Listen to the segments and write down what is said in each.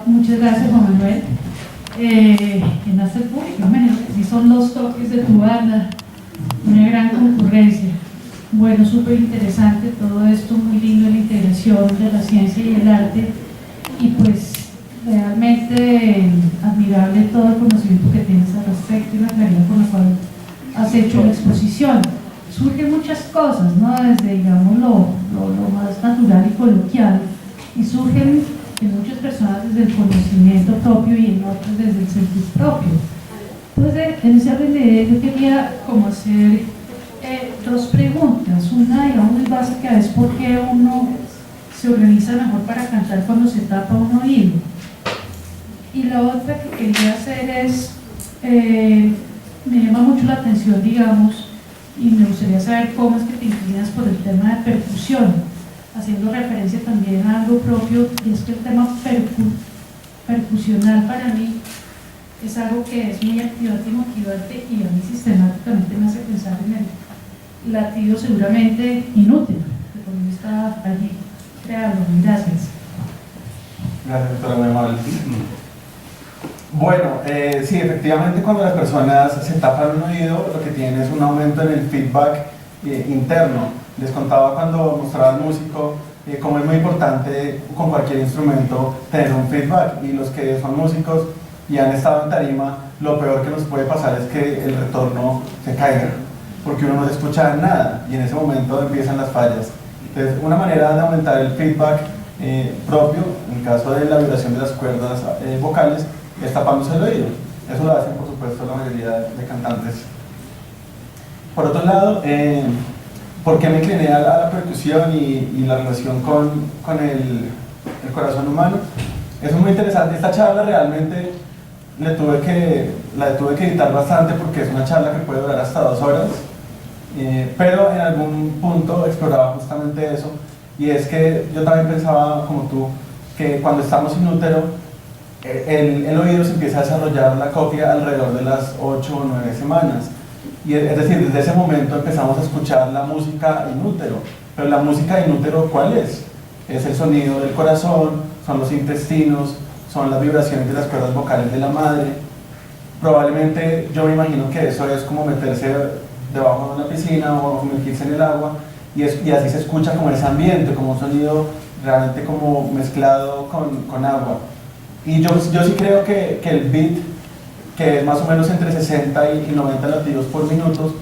Muchas gracias, Juan Manuel. En hacer público, imagino que sí son los toques de tu banda, una gran concurrencia. Bueno, súper interesante todo esto, muy lindo, la integración de la ciencia y el arte, y pues realmente admirable todo el conocimiento que tienes al respecto y la claridad con la cual has hecho la exposición. Surgen muchas cosas, ¿no? Desde, digamos, lo más natural y coloquial, y surgen en muchas personas desde el conocimiento propio y en otras desde el sentir propio. Entonces, en ese orden de ideas, yo quería como hacer dos preguntas. Una, digamos, muy básica, es por qué uno se organiza mejor para cantar cuando se tapa un oído. Y la otra que quería hacer es, me llama mucho la atención, digamos, y me gustaría saber cómo es que te inclinas por el tema de percusión, haciendo referencia también a algo propio, y es que el tema percusional para mí es algo que es muy activante y motivante, y a mí sistemáticamente me hace pensar en el latido seguramente inútil, que por mí está allí creado. Gracias. Gracias, doctora, muy amable. Bueno, sí, efectivamente cuando las personas se tapan un oído, lo que tienen es un aumento en el feedback interno. Les contaba cuando mostraba al músico cómo es muy importante con cualquier instrumento tener un feedback, y los que son músicos y han estado en tarima, lo peor que nos puede pasar es que el retorno se caiga, porque uno no se escucha nada y en ese momento empiezan las fallas. Entonces, una manera de aumentar el feedback propio, en el caso de la vibración de las cuerdas vocales, es tapándose el oído. Eso lo hacen, por supuesto, la mayoría de cantantes. Por otro lado, ¿por qué me incliné a la percusión y la relación con el corazón humano? Eso es muy interesante. Esta charla realmente la tuve que editar bastante, porque es una charla que puede durar hasta 2 horas, pero en algún punto exploraba justamente eso, y es que yo también pensaba, como tú, que cuando estamos in útero, el oído se empieza a desarrollar la cóclea alrededor de las 8 o 9 semanas. Y es decir, desde ese momento empezamos a escuchar la música in útero. Pero la música in útero, ¿cuál es? Es el sonido del corazón, son los intestinos, son las vibraciones de las cuerdas vocales de la madre. Probablemente yo me imagino que eso es como meterse debajo de una piscina o sumergirse en el agua, y así se escucha como ese ambiente, como un sonido realmente como mezclado con agua. Y yo sí creo que el beat, que es más o menos entre 60 y 90 latidos por minuto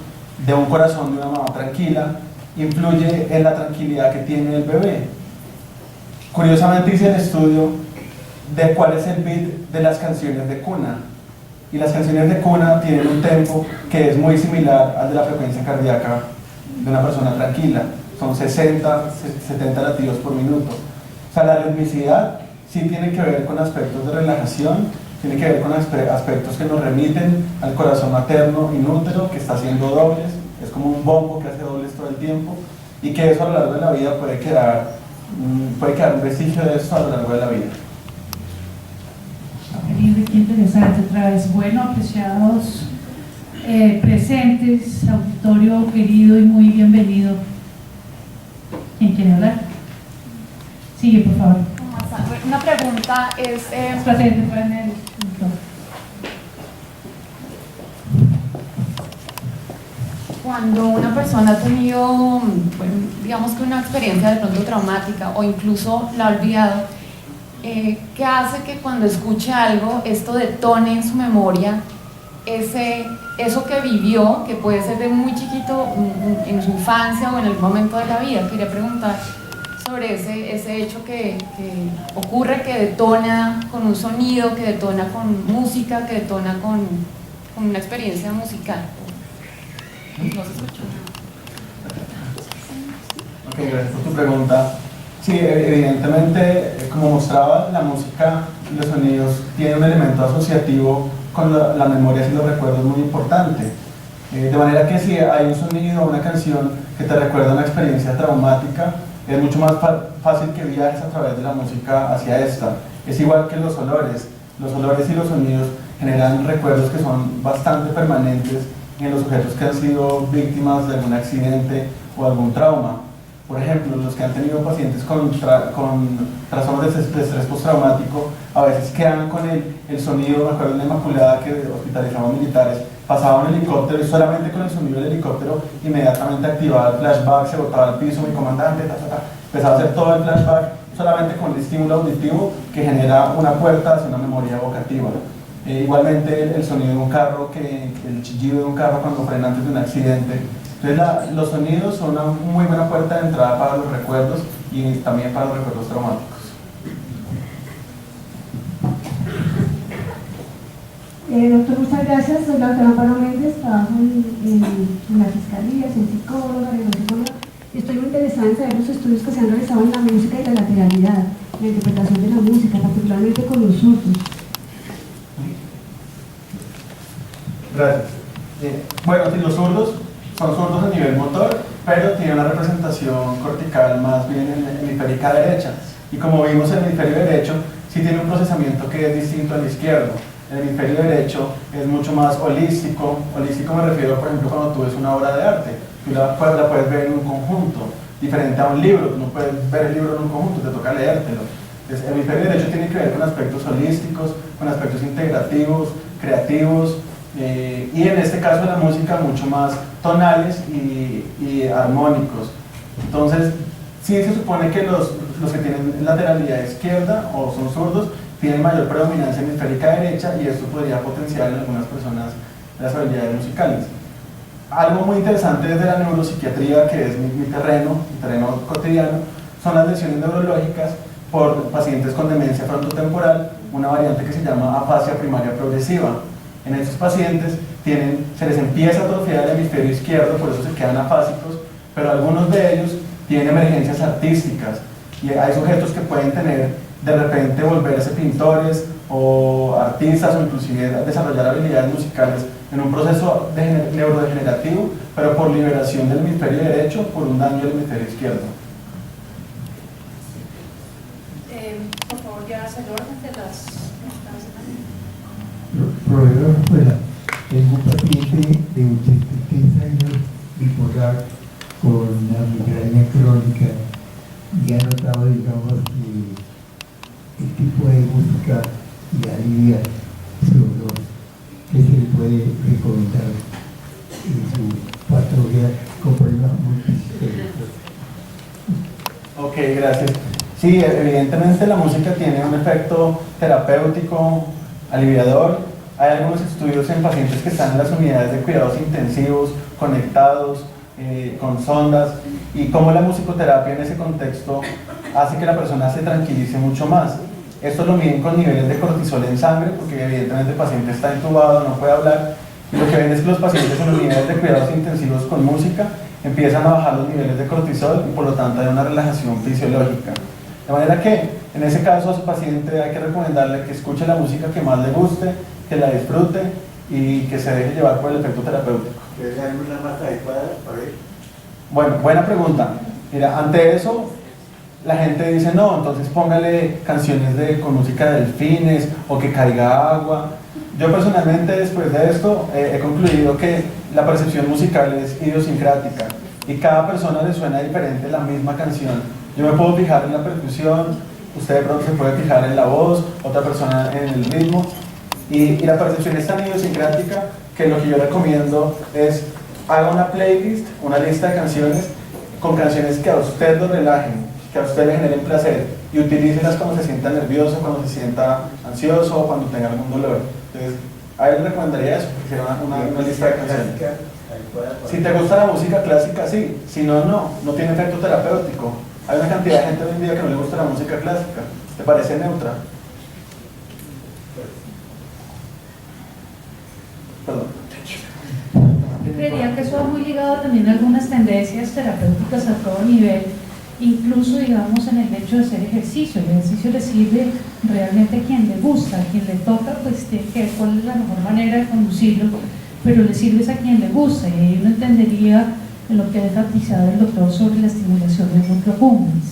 de un corazón de una mamá tranquila, influye en la tranquilidad que tiene el bebé. Curiosamente hice el estudio de cuál es el beat de las canciones de cuna, y las canciones de cuna tienen un tempo que es muy similar al de la frecuencia cardíaca de una persona tranquila. Son 60, 70 latidos por minuto. O sea, la ritmicidad sí tiene que ver con aspectos de relajación, tiene que ver con aspectos que nos remiten al corazón materno in útero, que está haciendo dobles, es como un bombo que hace dobles todo el tiempo, y que eso a lo largo de la vida puede quedar un vestigio de eso a lo largo de la vida. Qué lindo, qué interesante otra vez. Bueno, apreciados presentes, auditorio querido y muy bienvenido. ¿Quién quiere hablar? Sigue, por favor. Una pregunta es... Cuando una persona ha tenido, bueno, digamos que una experiencia de pronto traumática, o incluso la ha olvidado, ¿qué hace que cuando escuche algo esto detone en su memoria eso que vivió, que puede ser de muy chiquito, en su infancia o en el momento de la vida? Quería preguntar sobre ese hecho que ocurre, que detona con un sonido, que detona con música, que detona con una experiencia musical. No se escucha nada. Ok, gracias por tu pregunta. Sí, evidentemente, como mostraba, la música y los sonidos tienen un elemento asociativo con la memoria y los recuerdos muy importante. De manera que si hay un sonido o una canción que te recuerda una experiencia traumática, es mucho más fácil que viajes a través de la música hacia esta. Es igual que los olores y los sonidos generan recuerdos que son bastante permanentes en los sujetos que han sido víctimas de algún accidente o algún trauma. Por ejemplo, los que han tenido pacientes con trastornos de estrés postraumático, a veces quedan con el sonido. Me acuerdo de una Inmaculada que hospitalizaba militares, pasaba un helicóptero y solamente con el sonido del helicóptero inmediatamente activaba el flashback, se botaba al piso, mi comandante, empezaba a hacer todo el flashback solamente con el estímulo auditivo que genera una puerta hacia una memoria evocativa. Igualmente el sonido de un carro, el chillido de un carro cuando frena antes de un accidente. Entonces los sonidos son una muy buena puerta de entrada para los recuerdos y también para los recuerdos traumáticos. Doctor, muchas gracias. Soy la doctora Amparo Méndez, trabajo en la Fiscalía, soy psicóloga, neuropsicóloga. Estoy muy interesada en saber los estudios que se han realizado en la música y la lateralidad, la interpretación de la música, particularmente con los zurdos. Gracias. Bueno, si los zurdos son zurdos a nivel motor, pero tienen una representación cortical más bien en la hemisférica derecha. Y como vimos, el hemisferio derecho sí tiene un procesamiento que es distinto al izquierdo. El hemisferio derecho es mucho más holístico. Holístico me refiero, por ejemplo, cuando tú ves una obra de arte. Tú la puedes ver en un conjunto, diferente a un libro. Tú no puedes ver el libro en un conjunto, te toca leértelo. Entonces, el hemisferio derecho tiene que ver con aspectos holísticos, con aspectos integrativos, creativos, y en este caso la música mucho más tonales y armónicos. Entonces, sí se supone que los que tienen lateralidad izquierda o son zurdos tienen mayor predominancia hemisférica derecha, y esto podría potenciar en algunas personas las habilidades musicales. Algo muy interesante desde la neuropsiquiatría, que es mi terreno cotidiano, son las lesiones neurológicas por pacientes con demencia frontotemporal, una variante que se llama afasia primaria progresiva. En estos pacientes se les empieza a atrofiar el hemisferio izquierdo, por eso se quedan afásicos, pero algunos de ellos tienen emergencias artísticas, y hay sujetos que pueden tener de repente volverse pintores o artistas, o inclusive desarrollar habilidades musicales en un proceso neurodegenerativo, pero por liberación del hemisferio derecho por un daño del hemisferio izquierdo. Por favor, ya se el orden de las... Proveedor fuera, tengo un paciente de 83 años bipolar con una migraña crónica, y ha notado, digamos, que el tipo de música le alivia su dolor. ¿Qué se le puede recomendar en su patología con problemas multisistémicos? Ok, gracias. Sí, evidentemente la música tiene un efecto terapéutico, aliviador. Hay algunos estudios en pacientes que están en las unidades de cuidados intensivos, conectados, con sondas, y cómo la musicoterapia en ese contexto hace que la persona se tranquilice mucho más. Esto lo miden con niveles de cortisol en sangre, porque evidentemente el paciente está intubado, no puede hablar, y lo que ven es que los pacientes en unidades de cuidados intensivos con música empiezan a bajar los niveles de cortisol, y por lo tanto hay una relajación fisiológica. De manera que, en ese caso, a su paciente hay que recomendarle que escuche la música que más le guste, que la disfrute y que se deje llevar por el efecto terapéutico. ¿Es alguna más adecuada para él? Bueno, buena pregunta. Mira, ante eso, la gente dice, no, entonces póngale canciones con música de delfines, o que caiga agua. Yo personalmente, después de esto, he concluido que la percepción musical es idiosincrática, y cada persona le suena diferente la misma canción. Yo me puedo fijar en la percusión, usted de pronto se puede fijar en la voz, otra persona en el ritmo, y la percepción es tan idiosincrática que lo que yo recomiendo es haga una playlist, una lista de canciones con canciones que a usted lo relajen, que a usted le generen placer, y utilícelas cuando se sienta nervioso, cuando se sienta ansioso o cuando tenga algún dolor. Entonces, a él le recomendaría eso, que hiciera una lista de canciones. Si te gusta la música clásica, sí, si no, no tiene efecto terapéutico. Hay una cantidad de gente hoy en día que no le gusta la música clásica, ¿te parece neutra? Perdón. Creería que eso va muy ligado también a algunas tendencias terapéuticas a todo nivel, incluso digamos en el hecho de hacer ejercicio. El ejercicio le sirve realmente a quien le gusta, a quien le toca, pues tiene que ver cuál es la mejor manera de conducirlo, pero le sirve a quien le gusta, y ahí uno entendería lo que ha enfatizado el doctor sobre la estimulación del núcleo accumbens,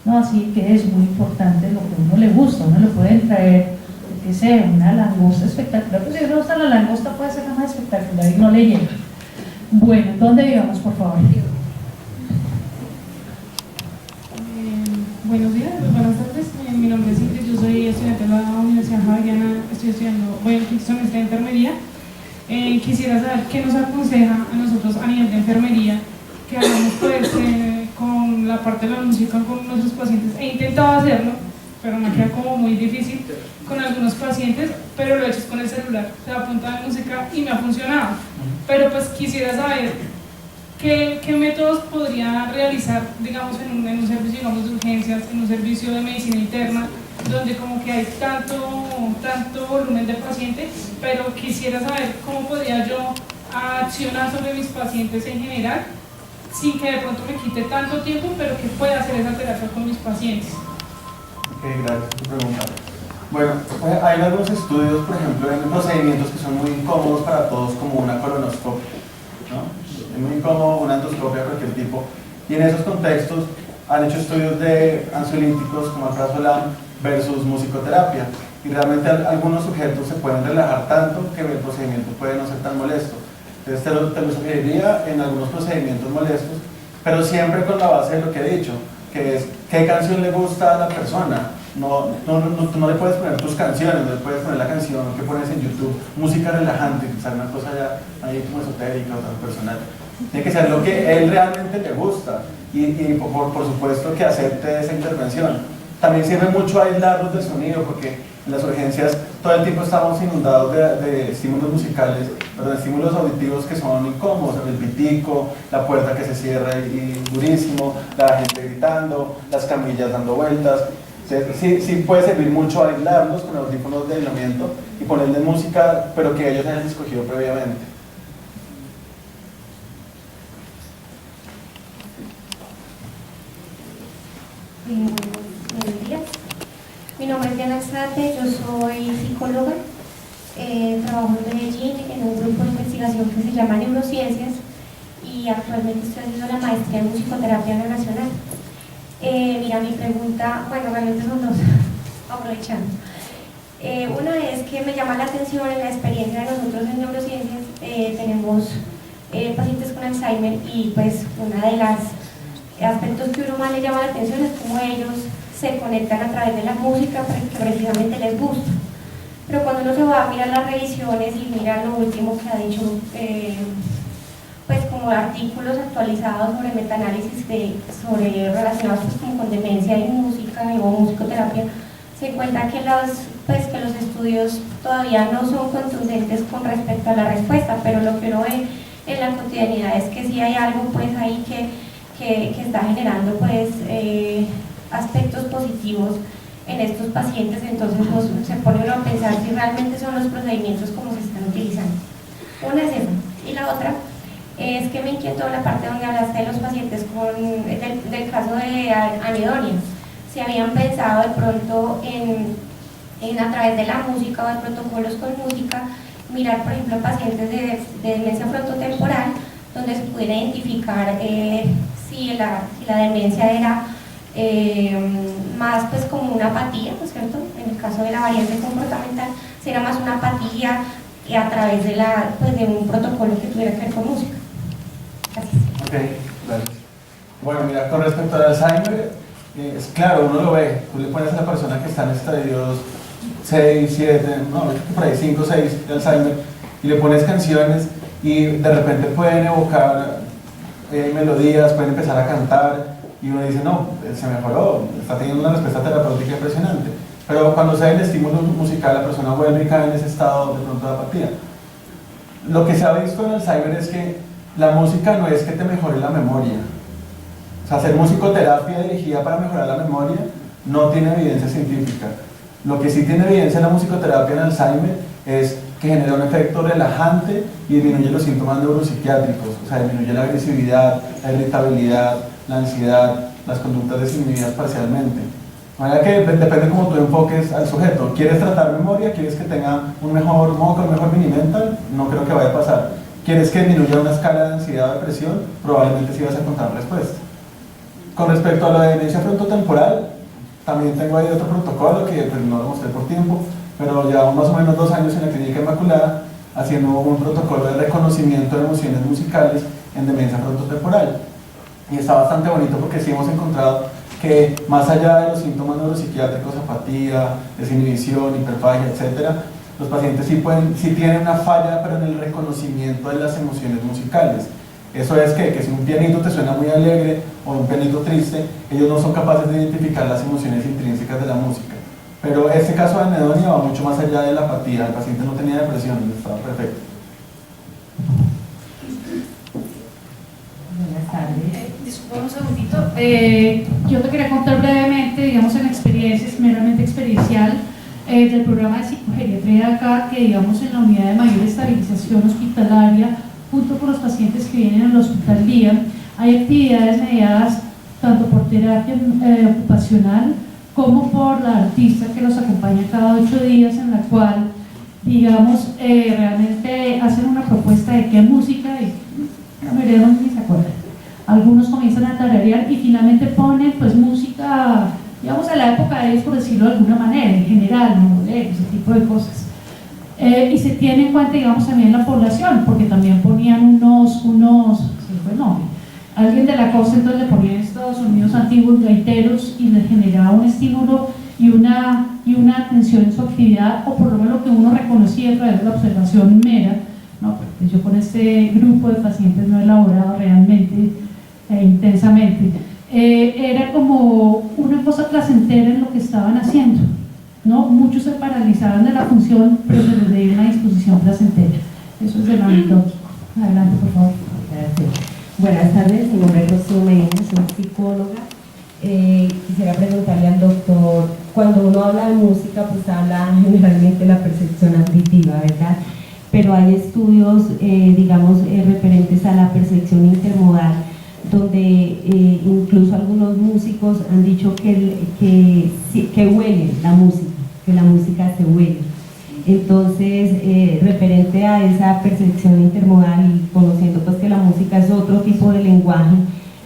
¿no? Así que es muy importante lo que a uno le gusta. Uno le pueden traer, que sea una langosta espectacular, pues si no le gusta la langosta puede ser la más espectacular y no le llega. Bueno, ¿dónde íbamos, por favor? estoy estudiando, voy al quinto semestre de enfermería. Quisiera saber qué nos aconseja a nosotros a nivel de enfermería, que hagamos pues con la parte de la música con nuestros pacientes. He intentado hacerlo, pero me queda como muy difícil con algunos pacientes, pero lo he hecho con el celular, se apunta de música y me ha funcionado. Pero pues quisiera saber qué métodos podría realizar, digamos, en un servicio, digamos, de urgencias, en un servicio de medicina interna, donde como que hay tanto volumen de pacientes, pero quisiera saber cómo podría yo accionar sobre mis pacientes en general, sin que de pronto me quite tanto tiempo, pero que pueda hacer esa terapia con mis pacientes. Ok, gracias por tu pregunta. Bueno, hay algunos estudios, por ejemplo, en procedimientos que son muy incómodos para todos, como una colonoscopia, ¿no? Es muy incómodo una endoscopia de cualquier tipo, y en esos contextos han hecho estudios de ansiolíticos como alprazolam versus musicoterapia, y realmente algunos sujetos se pueden relajar tanto que el procedimiento puede no ser tan molesto. Entonces te lo sugeriría en algunos procedimientos molestos, pero siempre con la base de lo que he dicho, que es qué canción le gusta a la persona. No le puedes poner tus canciones, no le puedes poner la canción que pones en YouTube, música relajante, que sea una cosa ya ahí como esotérica o tan personal. Tiene que ser lo que él realmente le gusta y por supuesto que acepte esa intervención. También sirve mucho aislarlos del sonido, porque en las urgencias todo el tiempo estamos inundados de estímulos musicales, pero de estímulos auditivos que son incómodos, el pitico, la puerta que se cierra y durísimo, la gente gritando, las camillas dando vueltas. Sí puede servir mucho aislarlos con audífonos de aislamiento y ponerles música, pero que ellos hayan escogido previamente. Buenos días. Mi nombre es Diana Extrate, yo soy psicóloga, trabajo en Medellín en un grupo de investigación que se llama Neurociencias y actualmente estoy haciendo la maestría en musicoterapia en la Nacional. Mira, mi pregunta, bueno, realmente son dos, aprovechando. Una es que me llama la atención en la experiencia de nosotros en Neurociencias, tenemos pacientes con Alzheimer y pues una de las aspectos que uno más le llama la atención es cómo ellos se conectan a través de la música que precisamente les gusta. Pero cuando uno se va a mirar las revisiones y mira lo último que ha dicho, pues como artículos actualizados sobre metaanálisis sobre relacionados pues, como con demencia y música o musicoterapia, se encuentra que los estudios todavía no son contundentes con respecto a la respuesta, pero lo que uno ve en la cotidianidad es que sí hay algo pues ahí que está generando pues aspectos positivos en estos pacientes, entonces se pone uno a pensar si realmente son los procedimientos como se están utilizando. Una es esa, y la otra es que me inquietó la parte donde hablaste de los pacientes del caso de anedonia. Si habían pensado de pronto en a través de la música o de protocolos con música, mirar por ejemplo pacientes de demencia frontotemporal, donde se pudiera identificar si la demencia era más pues como una apatía, ¿no es cierto? En el caso de la variante comportamental, si era más una apatía a través de un protocolo que tuviera que ver con música. Gracias. Ok, gracias. Bueno, mira, con respecto al Alzheimer, es claro, uno lo ve, tú le pones a la persona que está en estadios 6, 7, no, por ahí 5, 6 de Alzheimer, y le pones canciones y de repente pueden evocar melodías, pueden empezar a cantar y uno dice, no, se mejoró, está teniendo una respuesta terapéutica impresionante. Pero cuando se da el estímulo musical, la persona vuelve y cae en ese estado de pronto de apatía. Lo que se ha visto en Alzheimer es que la música no es que te mejore la memoria. O sea, hacer musicoterapia dirigida para mejorar la memoria no tiene evidencia científica. Lo que sí tiene evidencia en la musicoterapia en Alzheimer es que genera un efecto relajante y disminuye los síntomas neuropsiquiátricos, o sea, disminuye la agresividad, la irritabilidad, la ansiedad, las conductas desinhibidas parcialmente. De manera que depende cómo tú enfoques al sujeto. ¿Quieres tratar memoria? ¿Quieres que tenga un mejor moco, un mejor mini mental? No creo que vaya a pasar. ¿Quieres que disminuya una escala de ansiedad o depresión? Probablemente sí vas a encontrar respuesta. Con respecto a la demencia frontotemporal, también tengo ahí otro protocolo que pues, no lo mostré por tiempo, pero llevamos más o menos 2 años en la Clínica Inmaculada haciendo un protocolo de reconocimiento de emociones musicales en demencia frontotemporal. Y está bastante bonito porque sí hemos encontrado que más allá de los síntomas neuropsiquiátricos, apatía, desinhibición, hiperfagia, etc., los pacientes sí tienen una falla, pero en el reconocimiento de las emociones musicales. Eso es que si un pianito te suena muy alegre o un pianito triste, ellos no son capaces de identificar las emociones intrínsecas de la música. Pero este caso de anedonia va mucho más allá de la apatía. El paciente no tenía depresión, estaba perfecto. Buenas tardes. Disculpa un segundito. Yo te quería contar brevemente, digamos, en experiencias, meramente experiencial, del programa de psicogeriatría de acá, que digamos en la unidad de mayor estabilización hospitalaria, junto con los pacientes que vienen al hospital día, hay actividades mediadas tanto por terapia ocupacional como por la artista que los acompaña cada 8 días, en la cual, digamos, realmente hacen una propuesta de qué música, y la mayoría ni se acuerdan. Algunos comienzan a tararear y finalmente ponen pues música, digamos, a la época de ellos, por decirlo de alguna manera, en general, ¿no? Ese tipo de cosas. Y se tiene en cuenta, digamos, también la población, porque también ponían unos ¿sí fue el nombre? Alguien de la costa entonces le ponía en Estados Unidos antiguos gaiteros y les generaba un estímulo y una atención en su actividad, o por lo menos lo que uno reconocía a través de la observación mera, ¿no? Pues yo con este grupo de pacientes no he elaborado realmente intensamente. Era como una cosa placentera en lo que estaban haciendo, ¿no? Muchos se paralizaban de la función, pero se les dio una disposición placentera. Eso es de lo anecdótico. Adelante, por favor. Gracias. Buenas tardes, mi nombre es Rocío Medina, soy psicóloga. Quisiera preguntarle al doctor, cuando uno habla de música, pues habla generalmente de la percepción auditiva, ¿verdad? Pero hay estudios, digamos, referentes a la percepción intermodal, donde incluso algunos músicos han dicho que huelen la música, que la música se huele. Entonces, referente a esa percepción intermodal y conociendo pues que la música es otro tipo de lenguaje,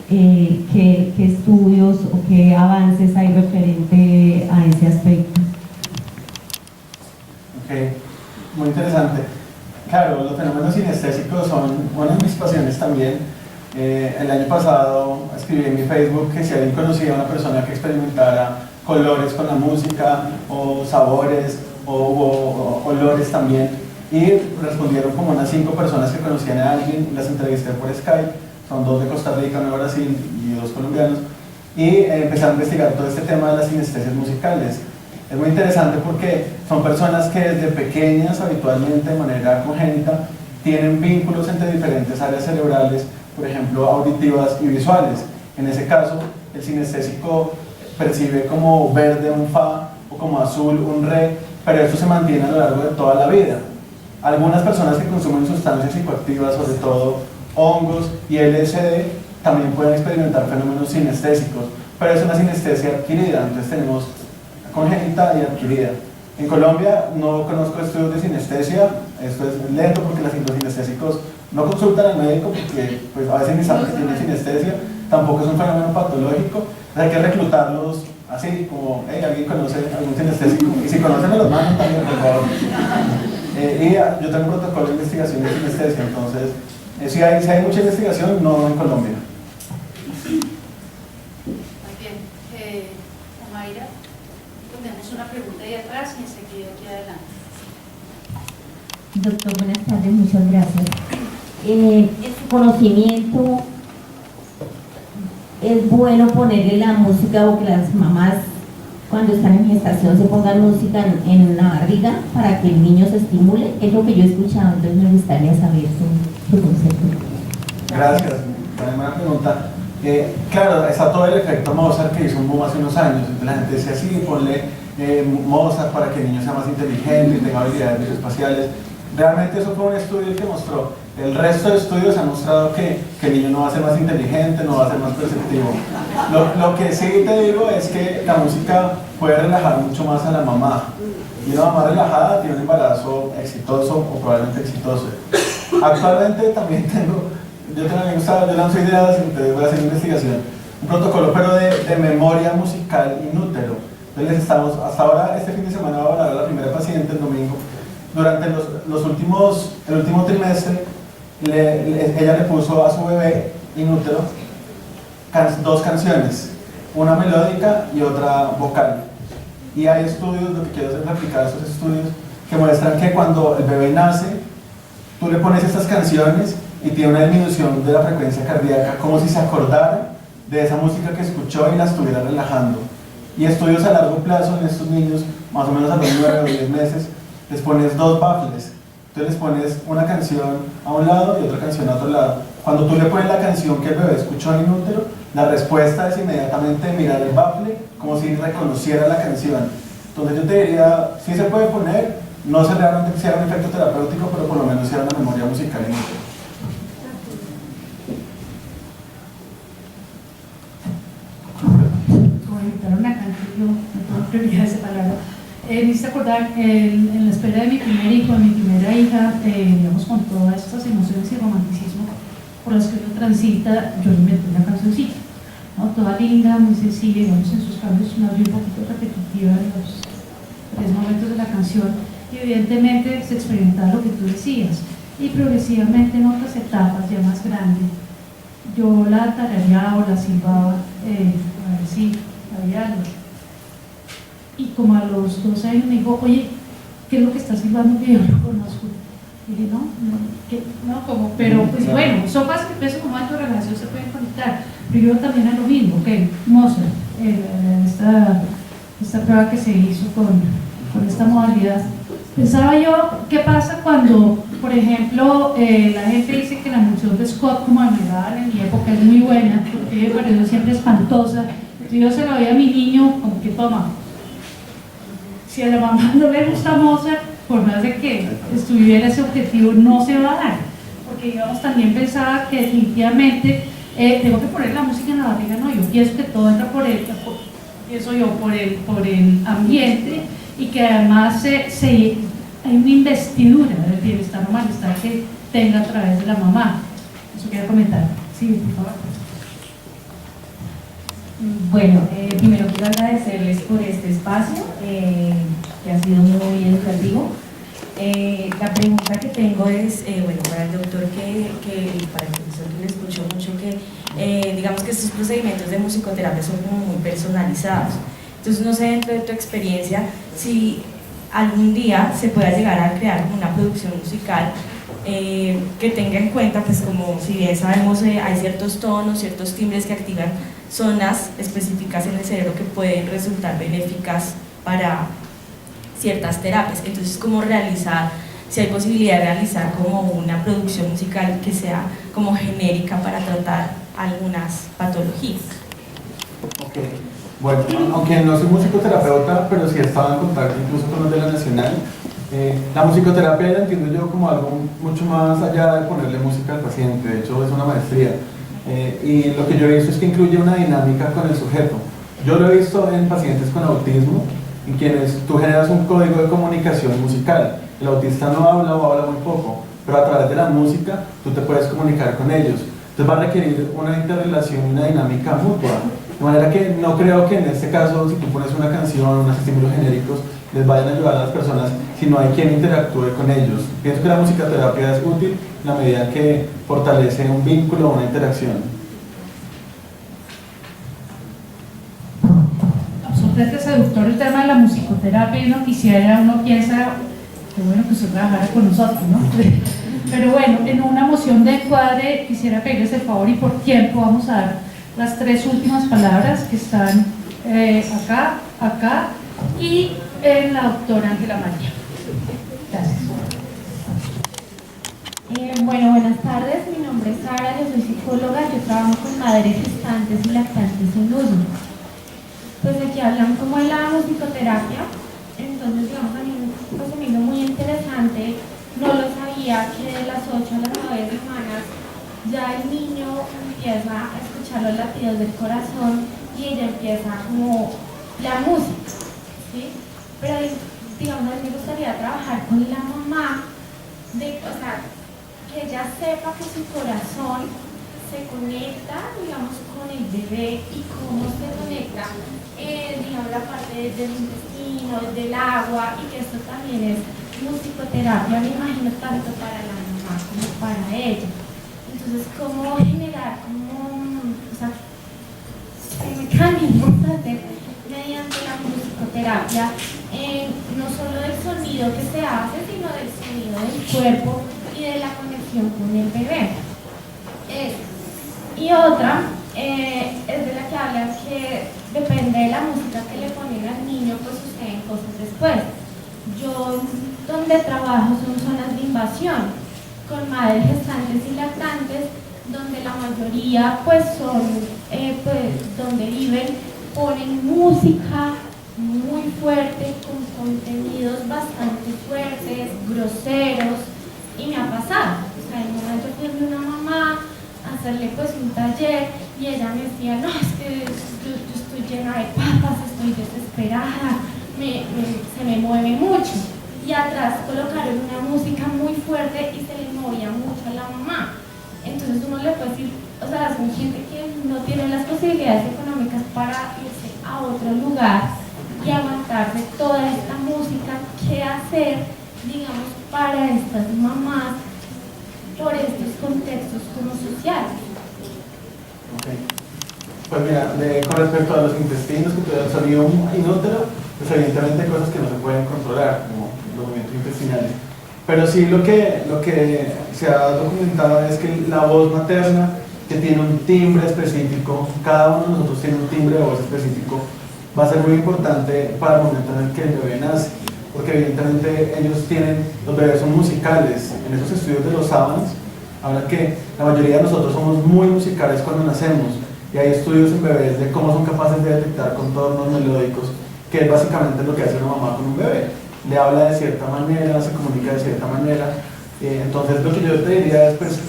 ¿qué estudios o qué avances hay referente a ese aspecto? Ok, muy interesante. Claro, los fenómenos sinestésicos son una de mis pasiones también. El año pasado escribí en mi Facebook que si alguien conocía a una persona que experimentara colores con la música o sabores o olores también, y respondieron como unas 5 personas que conocían a alguien, las entrevisté por Skype, son 2 de Costa Rica, 1 de Brasil y 2 colombianos, y empecé a investigar todo este tema de las sinestesias musicales. Es muy interesante porque son personas que desde pequeñas, habitualmente de manera congénita, tienen vínculos entre diferentes áreas cerebrales, por ejemplo auditivas y visuales. En ese caso, el sinestésico percibe como verde un fa o como azul un re, pero esto se mantiene a lo largo de toda la vida. Algunas personas que consumen sustancias psicoactivas, sobre todo hongos y LSD, también pueden experimentar fenómenos sinestésicos, pero es una sinestesia adquirida, entonces tenemos congénita y adquirida. En Colombia no conozco estudios de sinestesia, esto es lento porque los sinestésicos no consultan al médico porque pues, a veces ni saben que tienen sinestesia, tampoco es un fenómeno patológico, hay que reclutarlos así como, hey, ¿alguien conoce algún sinestésico? Y si conocen me los mandan también, por favor. Y yo tengo un protocolo de investigación de sinestesia, entonces si hay mucha investigación, no en Colombia. Muy bien. Omaira, tenemos una pregunta ahí atrás y enseguida aquí adelante. Doctor, buenas tardes, muchas gracias. En su conocimiento, ¿es bueno ponerle la música o que las mamás cuando están en gestación se pongan música en la barriga para que el niño se estimule? Es lo que yo he escuchado, entonces me gustaría saber su concepto. Gracias, buena pregunta. Claro, está todo el efecto Mozart que hizo un boom hace unos años, entonces la gente decía sí, ponle Mozart para que el niño sea más inteligente y tenga habilidades visoespaciales. Realmente eso fue un estudio que mostró. El resto de estudios han mostrado que el niño no va a ser más inteligente, no va a ser más perceptivo. Lo que sí te digo es que la música puede relajar mucho más a la mamá. Y una mamá relajada tiene un embarazo exitoso o probablemente exitoso. Actualmente también yo lanzo ideas, entonces voy a hacer investigación. Un protocolo, pero de memoria musical in útero. Entonces hasta ahora, este fin de semana va a hablar a la primera paciente el domingo. Durante el último trimestre, ella le puso a su bebé in útero 2 canciones, una melódica y otra vocal. Y hay estudios, lo que quiero es replicar esos estudios, que muestran que cuando el bebé nace, tú le pones estas canciones y tiene una disminución de la frecuencia cardíaca, como si se acordara de esa música que escuchó y la estuviera relajando. Y estudios a largo plazo en estos niños, más o menos a los 9 o 10 meses, les pones 2 baffles. Entonces les pones una canción a un lado y otra canción a otro lado. Cuando tú le pones la canción que el bebé escuchó en útero, la respuesta es inmediatamente mirar el baffle como si reconociera la canción. Entonces yo te diría, sí se puede poner, no se realmente sea un efecto terapéutico, pero por lo menos sea una memoria musical en útero. Comentar una canción, yo no tengo prioridad esa palabra. Me hice acordar en la espera de mi primer hijo, de mi primera hija, digamos, con todas estas emociones y romanticismo por las que uno transita, yo le inventé una cancioncita, ¿no? Toda linda, muy sencilla, digamos, en sus cambios más bien un poquito repetitiva en los 3 momentos de la canción, y evidentemente se experimentaba lo que tú decías, y progresivamente en otras etapas ya más grandes, yo la tarareaba o la silbaba, a ver si había algo. Y como a los 12 años me dijo, oye, ¿qué es lo que estás silbando que yo no conozco? Y dije, pero pues bueno, son cosas que en ese momento de relación se pueden conectar, pero yo también a lo mismo, Mozart, esta prueba que se hizo con esta modalidad. Pensaba yo, ¿qué pasa cuando, por ejemplo, la gente dice que la canción de Scott como Almedal en mi época es muy buena, porque me pareció siempre espantosa? Entonces yo se la doy a mi niño, como que toma. Si a la mamá no le gusta Mozart, por más de que estuviera ese objetivo, no se va a dar. Porque, digamos, también pensaba que definitivamente tengo que poner la música en la barriga, no, yo pienso que todo entra por el ambiente, y que además hay una investidura del bienestar o malestar que tenga a través de la mamá. Eso quería comentar. Sí, por favor. Bueno, primero quiero agradecerles por este espacio, que ha sido muy educativo. La pregunta que tengo es, para el doctor, para el profesor que le escuchó mucho, que digamos que estos procedimientos de musicoterapia son como muy personalizados. Entonces, no sé, dentro de tu experiencia, si algún día se pueda llegar a crear como una producción musical que tenga en cuenta, pues como si bien sabemos, hay ciertos tonos, ciertos timbres que activan zonas específicas en el cerebro que pueden resultar benéficas para ciertas terapias. Entonces, ¿cómo realizar, si hay posibilidad de realizar como una producción musical que sea como genérica para tratar algunas patologías? Okay. Bueno, aunque no soy musicoterapeuta, pero sí he estado en contacto incluso con los de la Nacional, la musicoterapia la entiendo yo como algo mucho más allá de ponerle música al paciente. De hecho, es una maestría. Y lo que yo he visto es que incluye una dinámica con el sujeto. Yo lo he visto en pacientes con autismo, en quienes tú generas un código de comunicación musical. El autista no habla o habla muy poco, pero a través de la música tú te puedes comunicar con ellos. Entonces va a requerir una interrelación y una dinámica mutua. De manera que no creo que en este caso, si tú pones una canción, unos estímulos genéricos, les vayan a ayudar a las personas si no hay quien interactúe con ellos. Pienso que la musicoterapia es útil en la medida que fortalece un vínculo o una interacción. Absolutamente seductor el tema de la musicoterapia, y uno piensa, qué bueno que usted trabajara con nosotros, ¿no? Pero bueno, en una moción de encuadre quisiera pedirles el favor, y por tiempo vamos a dar las 3 últimas palabras que están acá y en la doctora Ángela María. Gracias. Buenas tardes, mi nombre es Sara, yo soy psicóloga, yo trabajo con madres gestantes y lactantes sin uso. Pues aquí hablan como de la musicoterapia, entonces digamos, a mí pues, me hizo muy interesante, no lo sabía, que de las 8 a las 9 semanas ya el niño empieza a escuchar los latidos del corazón y ella empieza como la música, ¿sí? Pero digamos, a mí me gustaría trabajar con la mamá, que ella sepa que su corazón se conecta, digamos, con el bebé, y cómo se conecta, digamos, la parte del intestino, del agua, y que esto también es musicoterapia, me imagino, tanto para la mamá como para ella. Entonces, cómo generar, mecanismos mediante la musicoterapia en no solo del sonido que se hace, sino del sonido del cuerpo y de la conexión con el bebé. Y otra es de la que hablan que depende de la música que le ponen al niño, pues suceden cosas después. Yo donde trabajo son zonas de invasión, con madres gestantes y lactantes, donde la mayoría pues son, donde viven, ponen música muy fuerte, con contenidos bastante fuertes, groseros, y me ha pasado. O sea, en un momento fui de una mamá a hacerle pues un taller y ella me decía, no, es que yo estoy llena de papas, estoy desesperada, se me mueve mucho. Y atrás colocaron una música muy fuerte y se le movía mucho a la mamá. Entonces uno le puede decir, o sea, son gente que no tiene las posibilidades económicas para irse a otro lugar y aguantarse toda esta música. ¿Qué hacer, digamos, para estas mamás por estos contextos como sociales? Okay. Pues mira, con respecto a los intestinos, que te dan sonido inútero, pues evidentemente hay cosas que no se pueden controlar, como los movimientos intestinales. Pero sí lo que se ha documentado es que la voz materna, que tiene un timbre específico, cada uno de nosotros tiene un timbre de voz específico, va a ser muy importante para el momento en el que el bebé nace, porque evidentemente los bebés son musicales. En esos estudios de los Savants habla que la mayoría de nosotros somos muy musicales cuando nacemos, y hay estudios en bebés de cómo son capaces de detectar contornos melódicos, que es básicamente lo que hace una mamá con un bebé. Le habla de cierta manera, se comunica de cierta manera. Entonces lo que yo te diría es pues,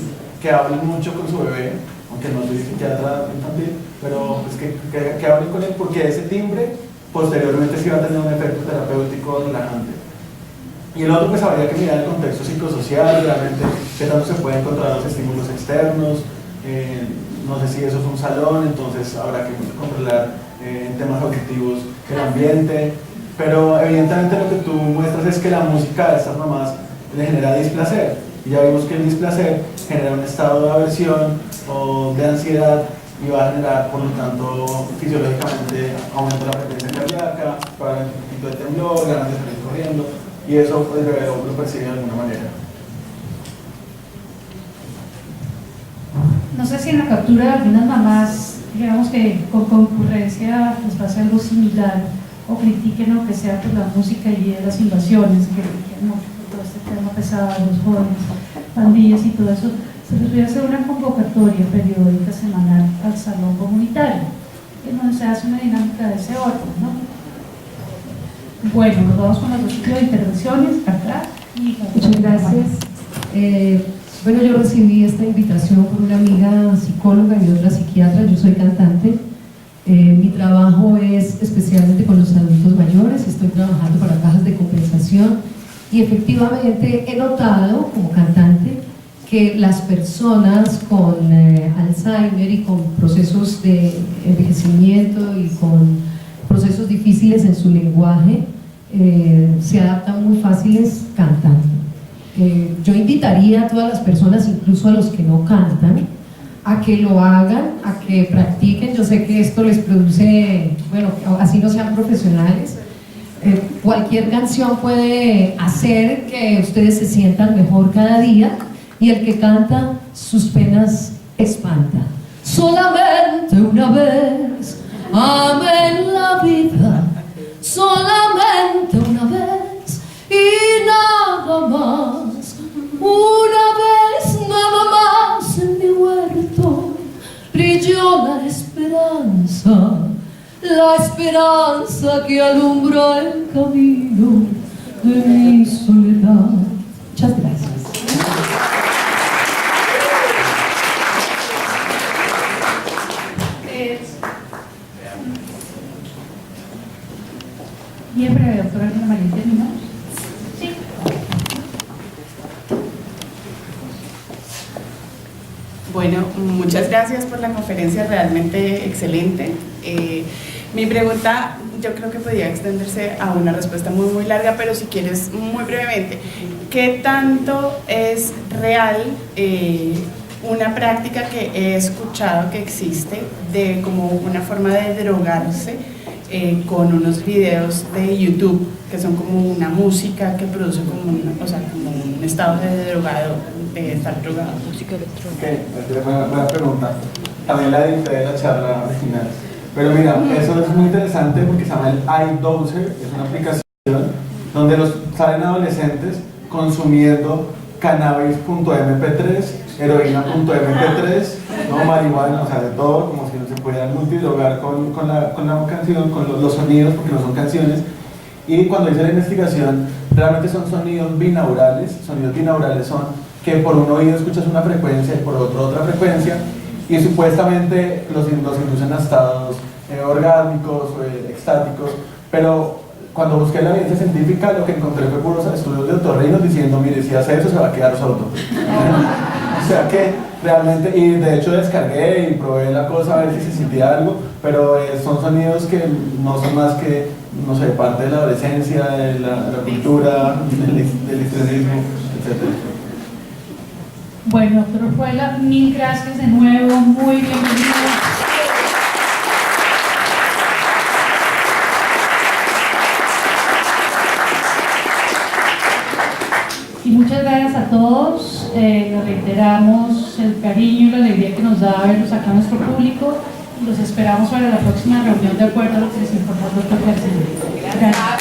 que hablen mucho con su bebé, aunque no soy psiquiatra infantil, pero pues, que hablen con él, porque ese timbre posteriormente sí va a tener un efecto terapéutico relajante. Y el otro pues habría que mirar el contexto psicosocial, realmente qué tanto se pueden controlar los estímulos externos, no sé si eso es un salón, entonces habrá que controlar en temas auditivos el ambiente. Pero evidentemente lo que tú muestras es que la música de estas mamás le genera displacer, y ya vimos que el displacer genera un estado de aversión o de ansiedad, y va a generar, por lo tanto, fisiológicamente aumento de la frecuencia cardíaca, probablemente un poquito de temblor, ganas de salir corriendo, y eso el bebé lo percibe de alguna manera. No sé si en la captura de algunas mamás, digamos que con concurrencia les pasa algo similar, o critiquen aunque sea por la música y de las invasiones, que critiquen mucho por todo este tema pesado, los jóvenes, pandillas y todo eso. Se les puede hacer una convocatoria periódica semanal al salón comunitario, en donde se hace una dinámica de ese orden, ¿no? Bueno, nos vamos con las dos intervenciones acá. Muchas gracias. Bueno, yo recibí esta invitación por una amiga psicóloga y otra psiquiatra. Yo soy cantante. Mi trabajo es especialmente con los adultos mayores. Estoy trabajando para cajas de compensación y efectivamente he notado como cantante que las personas con Alzheimer y con procesos de envejecimiento y con procesos difíciles en su lenguaje se adaptan muy fáciles cantando. Yo invitaría a todas las personas, incluso a los que no cantan, a que lo hagan, a que practiquen. Yo sé que esto les produce, bueno, así no sean profesionales, cualquier canción puede hacer que ustedes se sientan mejor cada día, y el que canta sus penas espanta. Solamente una vez amé en la vida, solamente una vez y nada más. Una vez nada más en mi huerto brilló la esperanza que alumbra el camino de mi soledad. Muchas gracias. Bien breve, doctora Ana María, ¿terminamos? Sí. Bueno, muchas gracias por la conferencia, realmente excelente. Mi pregunta yo creo que podría extenderse a una respuesta muy muy larga, pero si quieres muy brevemente, ¿qué tanto es real una práctica que he escuchado que existe de como una forma de drogarse con unos videos de YouTube que son como una música que produce como, o sea, como un estado de drogado, de estar drogado. Música electrónica. Buena pregunta. También la edité de la charla original. Pero mira, eso es muy interesante porque se llama el iDoser, es una aplicación donde salen adolescentes consumiendo cannabis.mp3, heroína.mp3, ¿no? Marihuana, o sea, de todo, como si no se pudieran multidrogar con la canción, con los sonidos, porque no son canciones. Y cuando hice la investigación, realmente son sonidos binaurales. Sonidos binaurales son que por un oído escuchas una frecuencia y por otro otra frecuencia, y supuestamente los inducen a estados orgásmicos o extáticos, pero cuando busqué la evidencia científica lo que encontré fue puros estudios de otorrinos diciendo, mire, si hace eso se va a quedar sordo. O sea que realmente, y de hecho descargué y probé la cosa a ver si se sentía algo, pero son sonidos que no son más que, no sé, parte de la adolescencia, de la cultura, del estresismo, etc. Bueno, doctor Orjuela, mil gracias de nuevo, muy bienvenido. Y muchas gracias a todos, les reiteramos el cariño y la alegría que nos da verlos acá en nuestro público y los esperamos para la próxima reunión de acuerdo a lo que les informó el doctor García. Gracias.